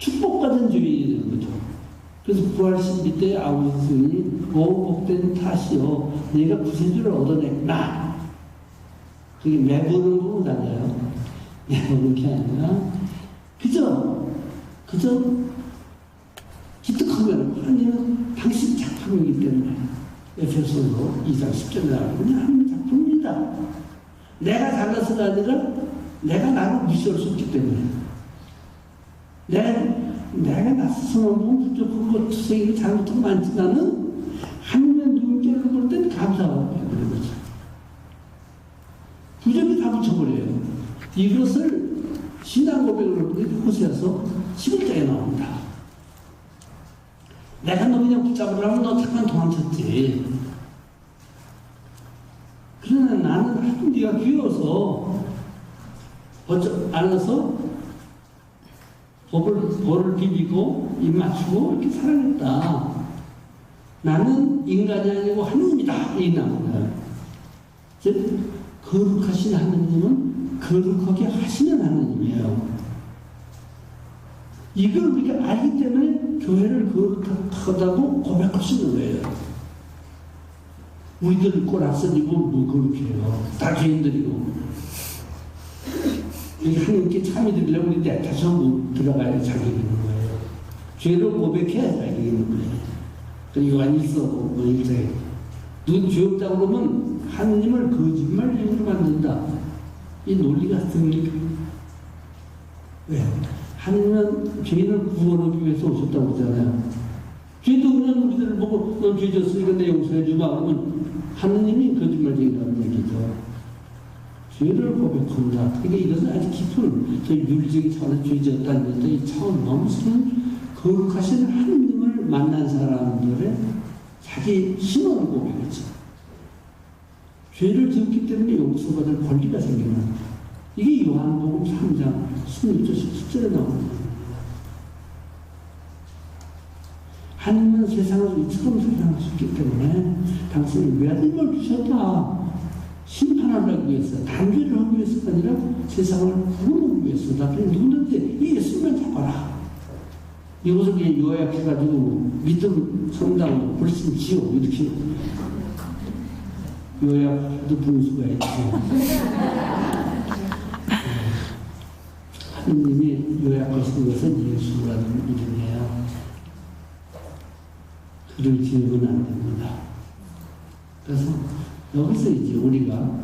축복받은 죄인이 되는 거죠. 그래서 부활신비 때 아버지 스님이 복된 탓이요 내가 구세주를 얻어냈구나. 그게 매보는 부분 달라요. 매보는 게 아니라 그저 기특하면 하나님은 당신 작품이기 때문에 에베소서 2장 10절에 나오는 하나님의 작품입니다. 내가 잘나서가 아니라 내가 나를 무시할 수 없기 때문에 내가 나 스스로 너무 부족하고 투생이 잘못하고 많지만은 하나님의 눈길을 볼 땐 감사하고 그런 거죠. 부정이 다 붙여버려요. 이것을 신앙 고백을 호세아서 11장에 나옵니다. 내가 너 그냥 붙잡으려면 너 잠깐 도망쳤지. 그러나 나는 하도 네가 귀여워서 안아서 볼을 비비고 입 맞추고 이렇게 사랑했다. 나는 인간이 아니고 하느님이다. 이 나옵니다. 즉 거룩하신 하느님은 거룩하게 하시는 하느님이에요. 이걸 우리가 알기 때문에 교회를 거룩하다고 고백할 수 있는 거예요. 우리들 꼬락서지고 뭐 거룩해요. 다 죄인들이고. 하나님께 참이 드리려면 우리 다시 한번 들어가야 자격이 있는 거예요. 죄를 고백해야 자격이 있는 거예요. 그 요한이 있어, 뭐 일자에. 누군 죄 없다고 그러면 하느님을 거짓말쟁이로 만든다. 이 논리가 듭니까? 왜? 하느님은 죄인을 구원하기 위해서 오셨다고 그러잖아요. 죄도 그냥 우리들을 보고 넌 죄 졌으니까 내 용서해 주마 그러면 하느님이 거짓말쟁이라는 얘기죠. 죄를 고백한다. 그러니까 이것은 아주 깊은 저희 윤리적인 차원에서 죄 졌다는 것도 이 차원 넘치는 거룩하신 하느님을 만난 사람들의 자기 신원 고백이죠. 죄를 지었기 때문에 용서받을 권리가 생기는 겁니다. 이게 요한복음 3장 16절 17절에 나오는 겁니다. 하나님은 세상을 이처럼 사랑하셨기 때문에 당신이 외아들을 주셨다. 심판하기 위해서, 단죄를 하기 위해서가 아니라 세상을 구원하기 위해서다. 그래서 누구든지 이 예수님만 잡아라. 이것을 그냥 요약해가지고 믿음 성당으로 훨씬 지어 이렇게 요약도 분수가 있죠. 하느님이 요약하신 것은 예수라는 이름이에요. 그를 지으면 안 됩니다. 그래서 여기서 이제 우리가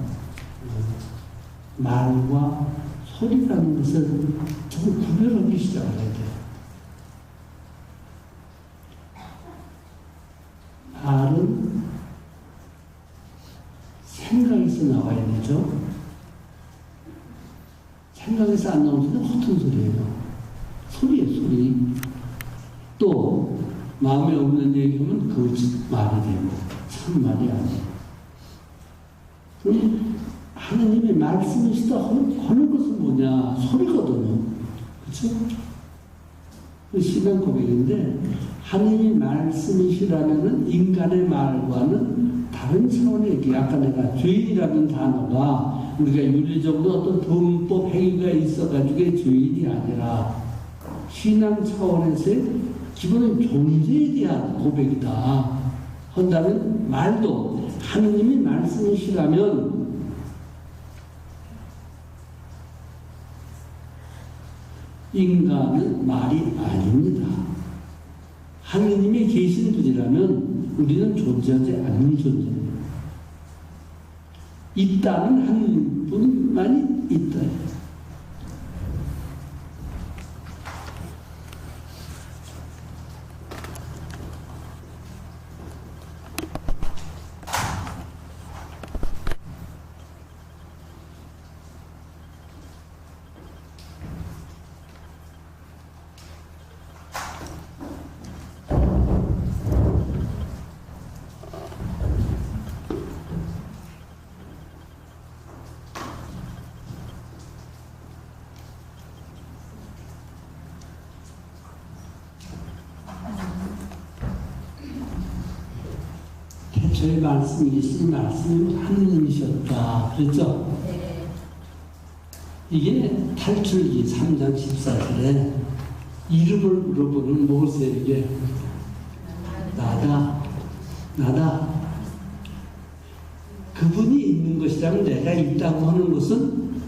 말과 소리라는 것을 좀 구별하기 시작해야 돼요. 말은 생각에서 나와야 되죠. 생각에서 안 나오는 소리는 허튼 소리예요. 소리예요, 소리. 또 마음에 없는 얘기하면 거짓말이 되고 참말이 아니에요. 그럼 하느님의 말씀이시다 하는 것은 뭐냐? 소리거든요. 그렇죠? 신앙 고백인데 하느님의 말씀이시라면은 인간의 말과는 다른 차원의 얘기. 아까 내가 죄인이라는 단어가 우리가 윤리적으로 어떤 범법 행위가 있어가지고 죄인이 아니라 신앙 차원에서의 기본은 존재에 대한 고백이다. 한다면 말도 하느님이 말씀이시라면 인간은 말이 아닙니다. 하느님이 계신 분이라면 우리는 존재하지 않는 존재입니다. 있다는 한 분만이 있다. 저의 말씀이신 말씀이 하느님이셨다. 그렇죠? 네. 이게 탈출기 3장 14절에 이름을 물어보는 모세에게 나다, 나다. 그분이 있는 것이라면 내가 있다고 하는 것은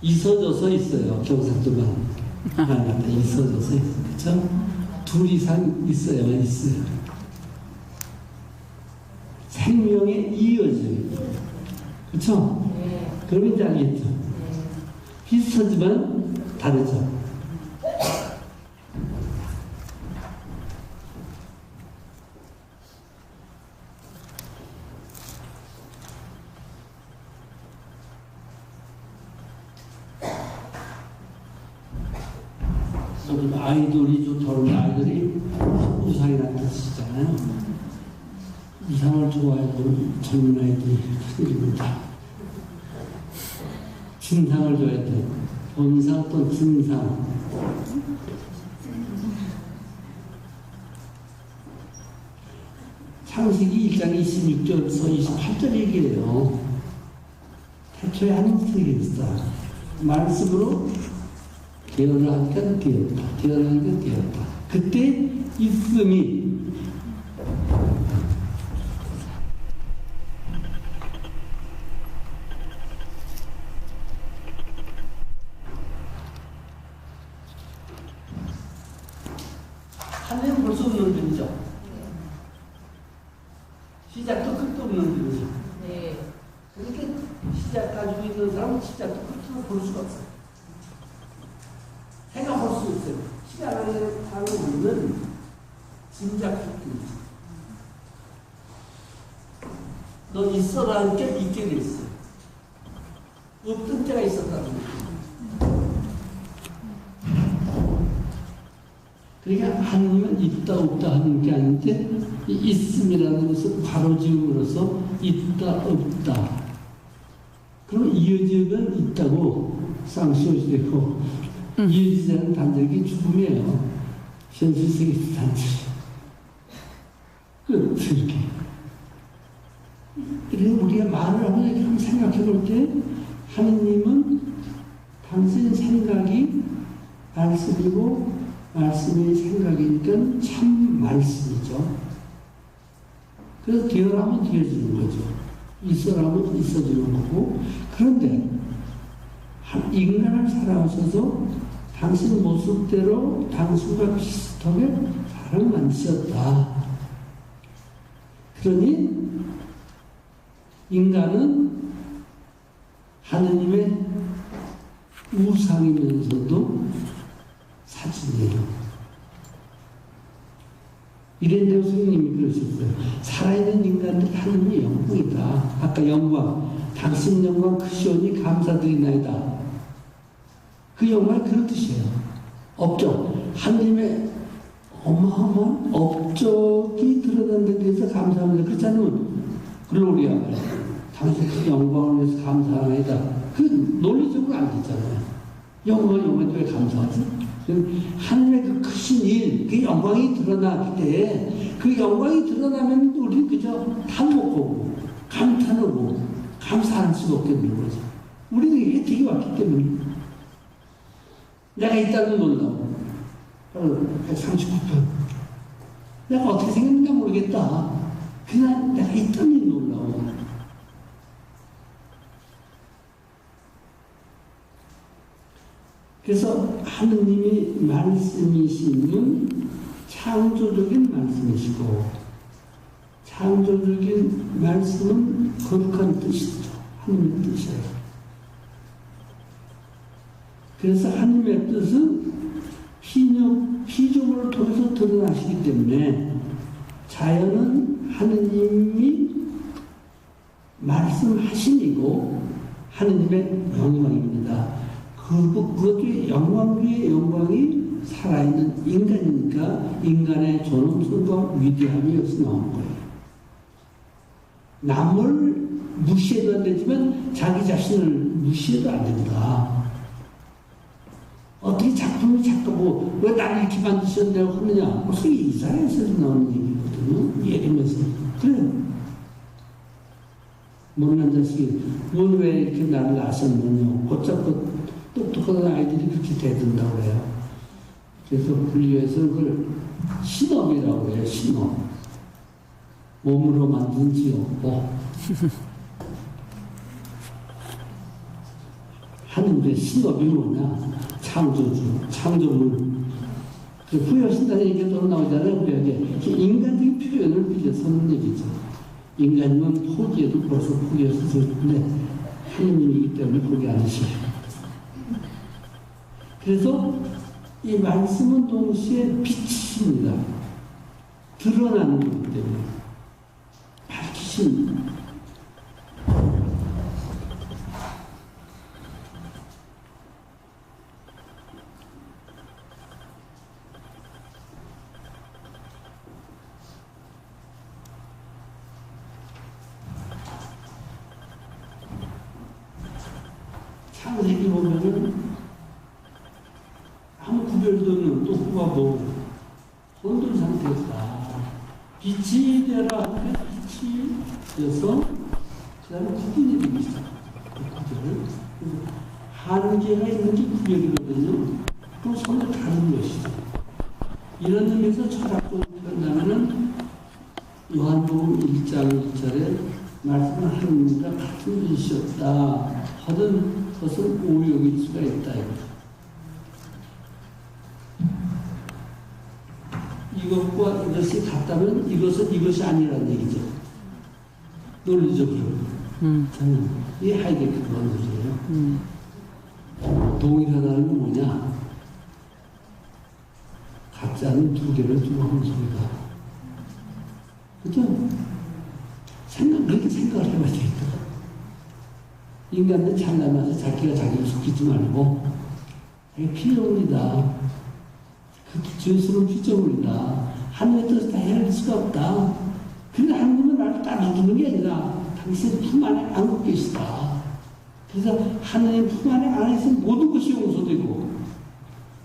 있어져서 있어요. 경상도만 나다 있어져서 있어요. 그렇죠? 둘 이상 있어야만 있어요. 생명에 이어져요. 그렇죠? 그러면 이제 알겠죠? 비슷하지만 다르죠. 아이돌이 좋다는 아이들이 우상이 나타나시잖아요. 우상을 좋아해도 젊은 아이들이 큰일입니다. 진상을 좋아해도 본상 또 진상. 창세기 1장 26절에서 28절 얘기해요. 태초에 하늘이 있다. 말씀으로 되어라 하니까 되었다. 되어라 하니까 되었다. 그때 있음이 하늘은 볼 수 없는 분이죠. 시작도 끝도 없는 분이죠. 그렇게 시작 가지고 있는 사람은 시작도 끝도 볼 수가 없어요. 해가 볼 수 있어요. 시간을 타고 있는 짐작했습니다. 너 있어라 하니까 있게 됐어요. 없던 때가 있었다는 거예요. 그러니까 하나님은 있다 없다 하는 게 아닌데 있음이라는 것을 바로 지음으로써 있다 없다. 그럼 이어지면 있다고 쌍시옷이 되고 이어지지 않은 단절이 죽음이에요. 현실세계에서 단절. 이렇게. 그래서 우리가 말을 하고 한번 생각해 볼 때 하느님은 당신 생각이 말씀이고 말씀이 생각이니까 참 말씀이죠. 그래서 되어라면 되어지는 거죠. 있어라면 있어지는 거고. 그런데 인간을 살아오셔서 당신 모습대로 당신과 비슷하게 사람 만드셨다. 그러니 인간은 하느님의 우상이면서도 사진이에요. 이랜데오 선생님이 그러셨어요. 살아있는 인간들이 하느님의 영광이다. 아까 영광, 당신 영광 크시오니 감사드리나이다. 그 영광이 그런 뜻이에요. 업적, 하느님의 어마어마한 업적이 드러난 데 대해서 감사합니다. 그렇지 않으면 글로리아, 당신 그 영광을 위해서 감사합니다. 그 논리적으로 안 되잖아요. 영광이 왜 감사하지? 하늘의 그 크신 일, 그 영광이 드러나기 때문에 그 영광이 드러나면 우리 그저 탐복하고 감탄하고 감사할 수가 없겠는 거죠. 우리는 혜택이 왔기 때문에 내가 있다는 놀라워. 139편. 내가 어떻게 생겼는지 모르겠다. 그냥 내가 있다니 놀라워. 그래서 하느님이 말씀이시는 창조적인 말씀이시고 창조적인 말씀은 거룩한 뜻이죠. 하느님의 뜻이에요. 그래서 하느님의 뜻은 피조물을 통해서 드러나시기 때문에 자연은 하느님이 말씀하신이고 하느님의 영광입니다. 그것도 영광 위에 영광이 살아있는 인간이니까 인간의 존엄성과 위대함이 여기서 나오는 거예요. 남을 무시해도 안 되지만 자기 자신을 무시해도 안 된다. 어떻게 작품이 작가고 왜 나를 이렇게 만드셨냐고 하느냐. 무슨 이사야에서 나오는 얘기거든요. 예리면서. 그래요. 못난 자식이 넌 왜 이렇게 나를 낳았느냐. 곧잡고 똑똑한 아이들이 그렇게 대든다고 해요. 그래서 분류해서 그걸 신업이라고 해요. 신업. 몸으로 만든 지옥고 하는데 신업이 뭐냐? 창조주, 창조물. 후여신다는 얘기가 또 나오잖아요. 후여에 인간적인 표현을 빌려서 하는 얘기죠. 인간이면 포기해도 벌써 포기해서 그런데 하느님이기 때문에 포기 안 하시죠. 그래서 이 말씀은 동시에 빛입니다. 드러나는 거기 때문에 밝히십니다. 창세기 보면은 아무 구별도 없는 또 후가보 혼돈 상태였다. 빛이 되라 하면 빛이 되어서 그 다음에 구분이 되기 시작합니다. 한계가 있는 게 구별이거든요. 또 서로 다른 것이죠. 이런 의미에서 철학적으로 표현하면은 요한복음 1장 1절에 말씀을 하느님과 같은 빛이었다 하던 것을 오역일 수가 있다. 이것과 이것이 같다면 이것은 이것이 아니라는 얘기죠. 논리적으로. 저는 이 하이데거가 논리예요. 동일하다는 건 뭐냐? 같지 않은 두 개를 두고 하는 소리다. 그죠? 그렇게 생각을 해봐야 되겠다. 인간은 장난하면서 자기가 자기를 속이지 말고 이게 필요합니다. 그 죄스러운 피조물이다. 하늘의 뜻을 다 헤아릴 수가 없다. 근데 하나님은 나를 따라주는 게 아니라 당신 품 안에 안고 계시다. 그래서 하나님 품 안에서 모든 것이 용서되고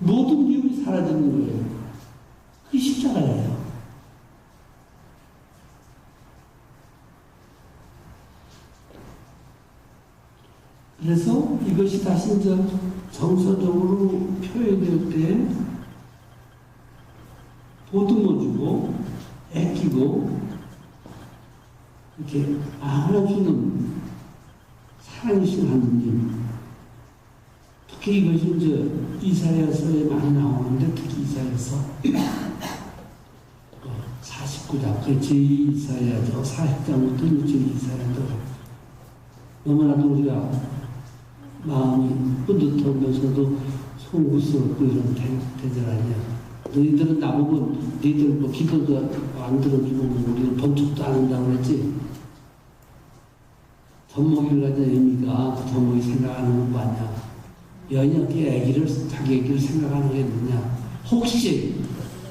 모든 미움이 사라지는 거예요. 그게 십자가예요. 그래서 이것이 다시 이제 정서적으로 표현될 때 보듬어주고 애끼고 이렇게 안아주는 사랑이신 하느님. 특히 이것이 이제 이사야서에 많이 나오는데 특히 이사야서 49장 그 제2이사야죠. 40장부터 제2이사야죠. 너무나도 우리가 마음이 뿌듯하면서도 송구스럽고 이런 대절 아니야. 너희들은 나보고 너희들 뭐 기도도 안 들어주고 우리는 번쩍도 안 한다고 그랬지. 젖먹이를 가진 애미가 그 젖먹이 생각하는 거 아니야. 연역이 애기를 자기 애기를 생각하는 게 있느냐. 혹시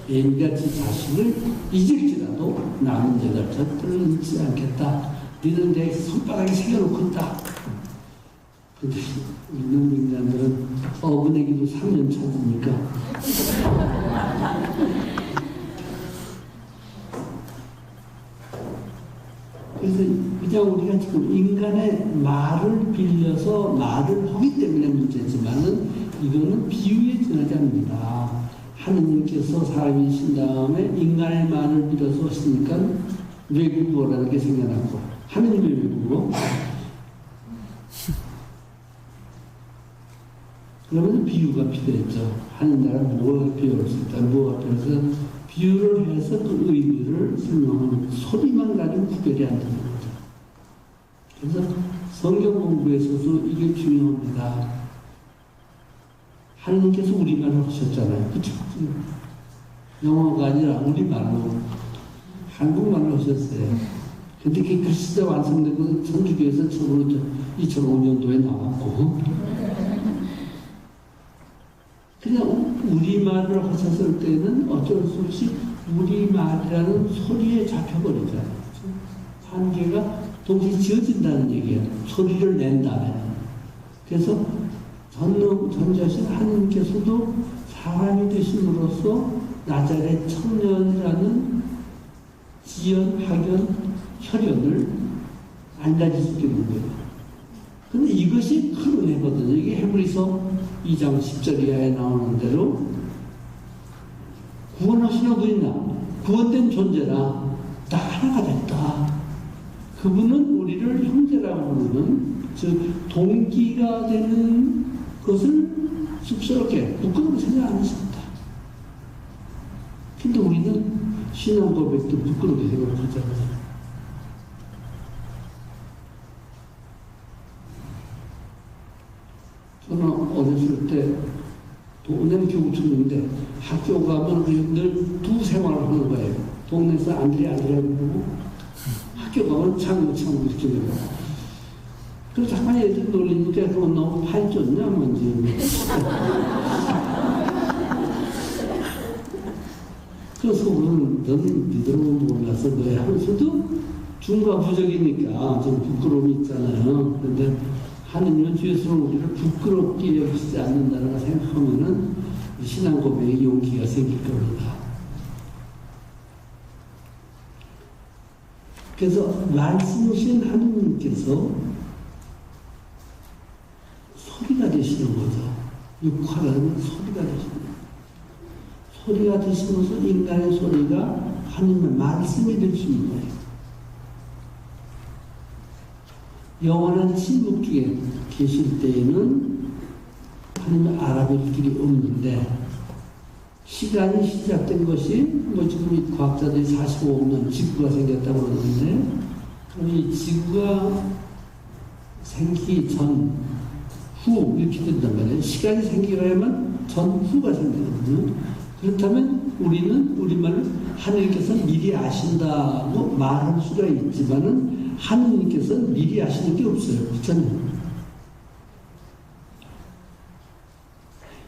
애미가 지 자식을 잊을지라도 남은 여덟 절대로 잊지 않겠다. 너희들은 내 손바닥에 새겨놓고 있다. 근데 있는 인간들은 어머니기도 3년 차니까 그래서 그냥 우리가 지금 인간의 말을 빌려서 말을 하기 때문에 문제지만은 이거는 비유에 지나지 않습니다. 하느님께서 사람이신 다음에 인간의 말을 빌어서 하시니까 외국어라는 게 생겨났고 하느님의 외국어 그러면 비유가 필요했죠. 하는 나라 뭐가 필요할 수 있다. 뭐가 필요해서 비유를 해서 그 의미를 설명하는 소리만 가지고 구별이 안 되는 거죠. 그래서 성경 공부에 있어서 이게 중요합니다. 하느님께서 우리말을 하셨잖아요. 그쵸? 영어가 아니라 우리말로 한국말로 하셨어요. 근데 그게 글씨가 완성되고 천주교에서 2005년도에 나왔고 그냥 우리말을 하셨을 때는 어쩔 수 없이 우리말이라는 소리에 잡혀버리잖아요. 한계가 동시에 지어진다는 얘기예요. 소리를 낸다면. 그래서 전자신 하느님께서도 사람이 되심으로써 나자렛 청년이라는 지연, 학연, 혈연을 알려줄 수 있는 거예요. 근데 이것이 큰 은혜거든요. 이게 헤브리서 2장 10절 이하에 나오는 대로 구원하시는 분이나 구원된 존재나 다 하나가 됐다. 그분은 우리를 형제라고 부르는 즉 동기가 되는 것을 쑥스럽게 부끄럽게 생각 안 했습니다. 근데 우리는 신앙 고백도 부끄럽게 생각하잖아요. 저는 어렸을 때 동네 교육청인데 학교 가면 늘 두 생활을 하는 거예요. 동네에서 안드레 부르고 학교 가면 창구 이렇게 되고. 그래서 잠깐 애들 놀리니까 그건 너무 팔쪘냐 뭔지. 그래서 우리는 너는 믿음을 몰라서 너희 하면서도 중과부적이니까 좀 부끄러움이 있잖아요. 그런데 하느님은 주에서 우리를 부끄럽게 여기지 않는다라고 생각하면은 신앙 고백에 용기가 생길 겁니다. 그래서 말씀이신 하느님께서 소리가 되시는 거죠. 육화라는 소리가 되시는 거예요. 소리가 되시면서 인간의 소리가 하느님의 말씀이 될 수 있는 거예요. 영원한 침묵 중에 계실 때에는 하느님을 알아볼 길이 없는데 시간이 시작된 것이 뭐 지금 이 과학자들이 45억 년 지구가 생겼다고 그러는데 그럼 이 지구가 생기기 전, 후 이렇게 된단 말이에요. 시간이 생기려면 전, 후가 생기거든요. 그렇다면 우리는 우리말로 하느님께서 미리 아신다고 말할 수가 있지만은 하느님께서는 미리 아시는 게 없어요. 그렇잖아요.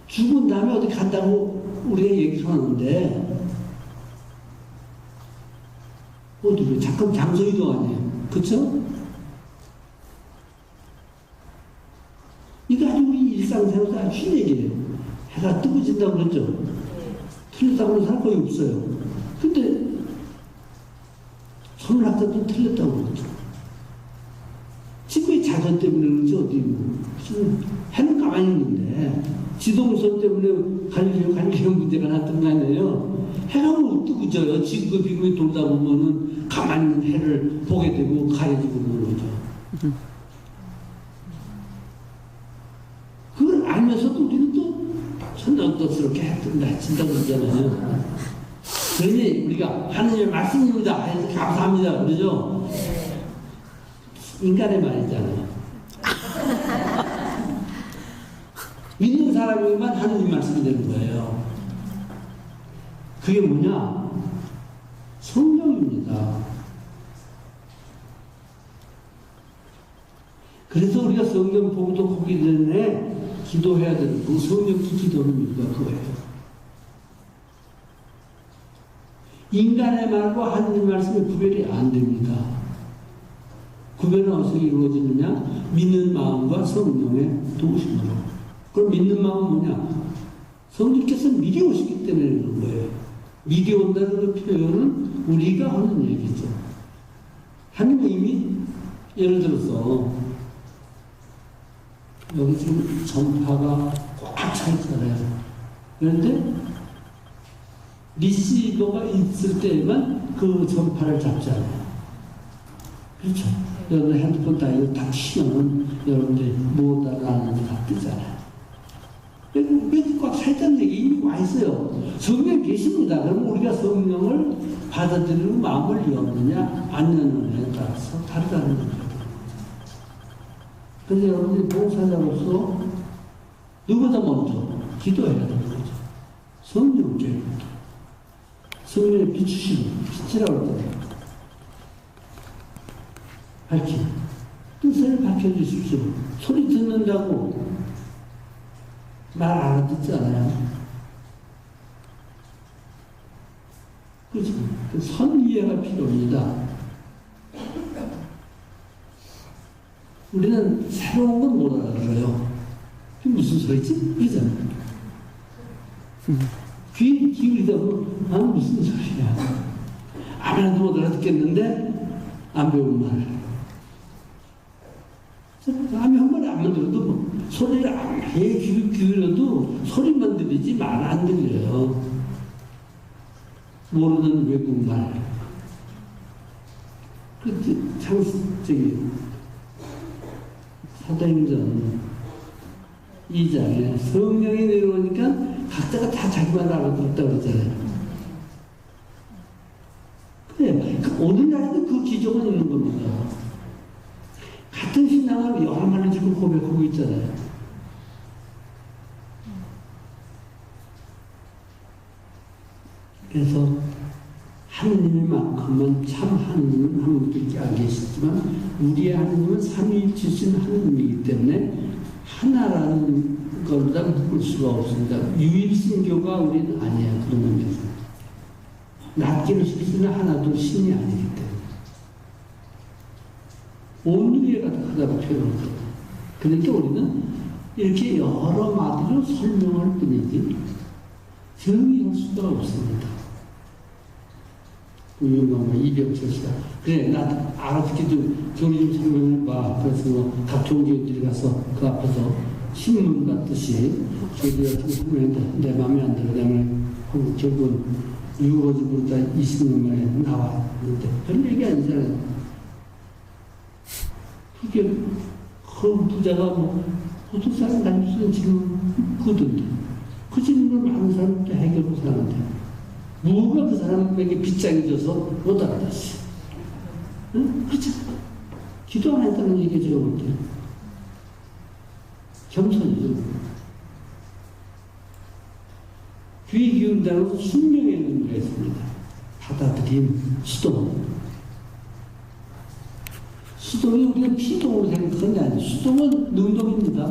죽은 다음에 어디 간다고 우리가 얘기를 하는데 어디 잠깐 장소 이동 아니에요. 그렇죠? 이거 아주 우리 일상생활에서 아주 쉬운 얘기예요. 해가 뜨고 진다고 그러죠. 틀렸다고 하는 사람 거의 없어요. 근데 천문학자도 틀렸다고 그러죠. 지구의 자전 때문에 그런지 어디 무슨 해는 가만히 있는데 지동선 때문에 갈릴레오 문제가 났던 거 아니에요. 해가 뭐 뜨고 져요. 지구가 비구에 돌다 보면은 가만히 있는 해를 보게 되고 가려지고 그러는 거죠. 그걸 알면서도 우리는 또 선전도스럽게 해뜬다 진다고 그러잖아요. 그러니 우리가 하느님의 말씀입니다 해서 감사합니다 그러죠. 인간의 말이잖아요. 믿는 사람에게만 하느님 말씀이 되는 거예요. 그게 뭐냐? 성령입니다. 그래서 우리가 성경 보고도 보기 전에 기도해야 되는 그 성령 기도는 이유가 그거예요. 인간의 말과 하느님 말씀이 구별이 안 됩니다. 구별은 어디서 이루어지느냐? 믿는 마음과 성령의 도우심으로. 그럼 믿는 마음은 뭐냐? 성령께서 미리 오시기 때문에 그런 거예요. 미리 온다는 그 표현은 우리가 하는 얘기죠. 하나님은 이미 예를 들어서 여기 지금 전파가 꽉 차 있잖아요. 그런데 리시버가 있을 때만 그 전파를 잡잖아요. 그렇죠? 여러분 핸드폰 다이얼 다 치면 여러분들이 뭐 달라는지 다 뜨잖아요. 왜 꽉 차 있다는 얘기 이미 와 있어요. 성령이 계십니다. 그러면 우리가 성령을 받아들이는 마음을 여느냐 안 여느냐에 따라서 다르다는 거죠. 그래서 여러분들이 봉사자로서 누구보다 먼저 기도해야 되는 거죠. 성령께 성령의 비추시고 빛이라고 할 때 밝히 뜻을 밝혀주십시오. 소리 듣는다고 말 알아듣잖아요. 그렇죠. 선 이해가 필요합니다. 우리는 새로운 건 못 알아들어요. 그게 무슨 소리지? 그러잖아요. 귀 기울이다 보면 아 무슨 소리야. 아무래도 못 알아듣겠는데 안 배운 말. 남이 한 번에 안 들어도 뭐 소리를 아무리 귀 기울여도 소리만 들리지 말 안 들려요. 모르는 외국말. 그 참, 사도행전 2장에 성령이 내려오니까 각자가 다 자기만 알아듣었다고 그러잖아요. 그래, 오늘날에도 그 기적은 있는 겁니다. 같은 신앙을 여러 마리 지금 고백하고 있잖아요. 그래서 하느님만큼은 참 하느님은 한 분밖에 안 계시지만 우리의 하느님은 삼위일체신 하느님이기 때문에 하나라는 걸다 묶을 수가 없습니다. 유일신교가 우리는 아니에요. 그런 의미에서 낫기를 시키는 하나도 신이 아니기 때문에 온유가 크다고 표현합니다. 그러니까 우리는 이렇게 여러 마디로 설명할 뿐이지 정의할 수가 없습니다. 유명한 이병철 씨가 그래 나 알아듣기 좀 교리 좀 설명해봐. 그래서 뭐 각 종교들이 가서 그 앞에서 신문 같듯이 교리 같은 거 설명했는데 내 마음에 안 들어. 그다음에 결국은 유로집으로 다 20년 만에 나왔는데 별 얘기 아니잖아요. 그게 그 부자가 뭐 어떤 사람 다니면서 지금 거든요. 그 질문을 많은 사람들 해결하고 사는데 누가 그 사람에게 빗장이 져서 못 알아듣지. 응? 그렇죠. 기도 안 했다는 얘기죠, 제가 볼 때. 겸손이죠. 귀 기울인다는 것은 순명의 의미가 있습니다. 받아들임, 수동. 수동이 우리가 피동으로 생각하는 게 아니에요. 수동은 능동입니다.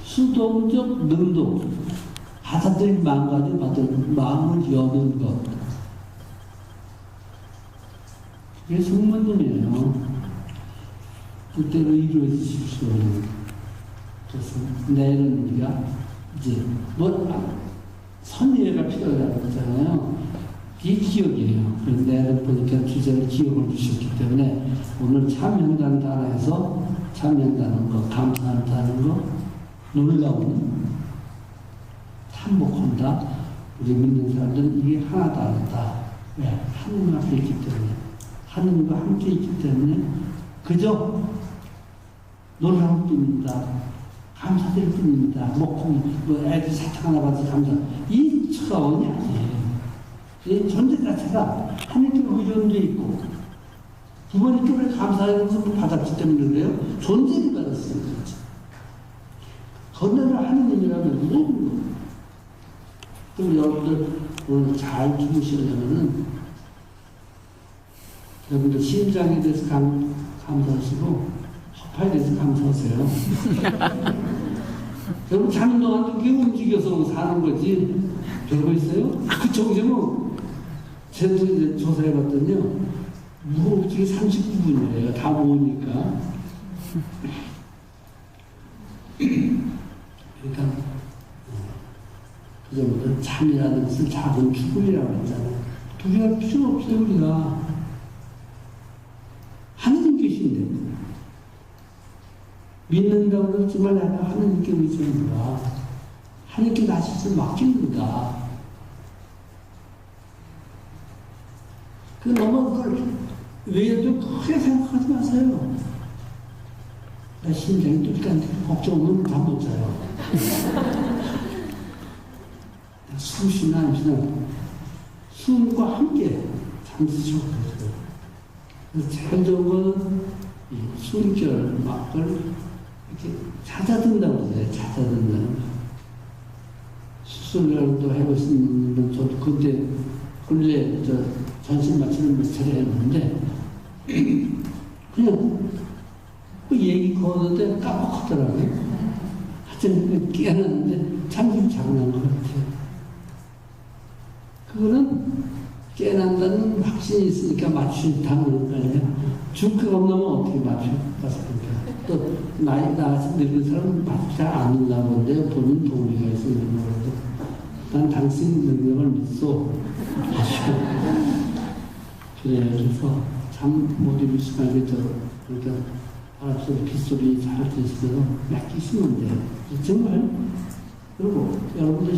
수동적 능동. 받아들인 마음가짐, 받아들인 마음을 여는 것. 그게 성문이에요. 그때로 이루어질 수 있는. 그래서 내일은 우리가 이제 선의회가 필요하다고 그랬잖아요. 이게 기억이에요. 그래서 내일은 보니까 주제를 기억을 주셨기 때문에 오늘 참여한다는 해서 참여한다는 거, 감사한다는 거, 놀라운 한복한다. 우리 믿는 사람들은 이게 하나도 아니다. 왜? 하느님 앞에 있기 때문에. 하느님과 함께 있기 때문에 그저 놀라울 뿐입니다. 감사드릴 뿐입니다. 뭐 애들 사탕 하나 받아서 감사. 이 차원이 아니에요. 이 존재 자체가 하느님께 의존도 있고 부모님께 감사하는 것을 받았기 때문에 그래요. 존재를 받았으니까 그렇지. 건너를 하느님이라면 모든 거. 그럼 여러분들 오늘 잘 주무시려면은 여러분들 심장에 대해서 감사하시고 허파에 대해서 감사하세요. 여러분 자는 동안 그게 움직여서 사는 거지 별거 있어요? 그 정도면 제가 이제 조사해봤더니요 무호흡증이 39분이래요. 다 모으니까. 그러니까 그전부터 잠이라는 것은 작은 죽음이라고 했잖아요. 두려울 필요 없어요, 우리가. 하느님 계신데. 믿는다고 그러지만 내가 하느님께 의존한다. 하느님께 나 스스로 맡깁니다. 너무 그걸 외에도 크게 생각하지 마세요. 나 심장이 뚫리니까 걱정은 다 못 자요. 숨 쉬나 안 쉬나 숨과 함께 잠드시고 그러세요. 그래서 제일 좋은 건 숨결, 막걸 이렇게 찾아든다고 그러세요. 찾아든다는 거. 수술도 해보신 분 저도 그때 근래 전신 마취를 몇 차례 했는데 그냥 그 얘기 거는데 깜빡하더라고요. 하여튼 깨어났는데 참 장난 것 같아요. 그거는 깨난다는 확신이 있으니까 맞춘다는 거예요. 중크가 없으면 어떻게 맞출까? 또 나이 나서 늙은 사람은 잘 안 는다고 하는데 보는 도리가 있어요. 난 당신 능력을 믿소. 그래요. 그래서 잠 못 이룰 시간에 그러니까 바람소리, 빗소리 잘 들으시면 맡기시면 돼요. 정말. 그리고 여러분들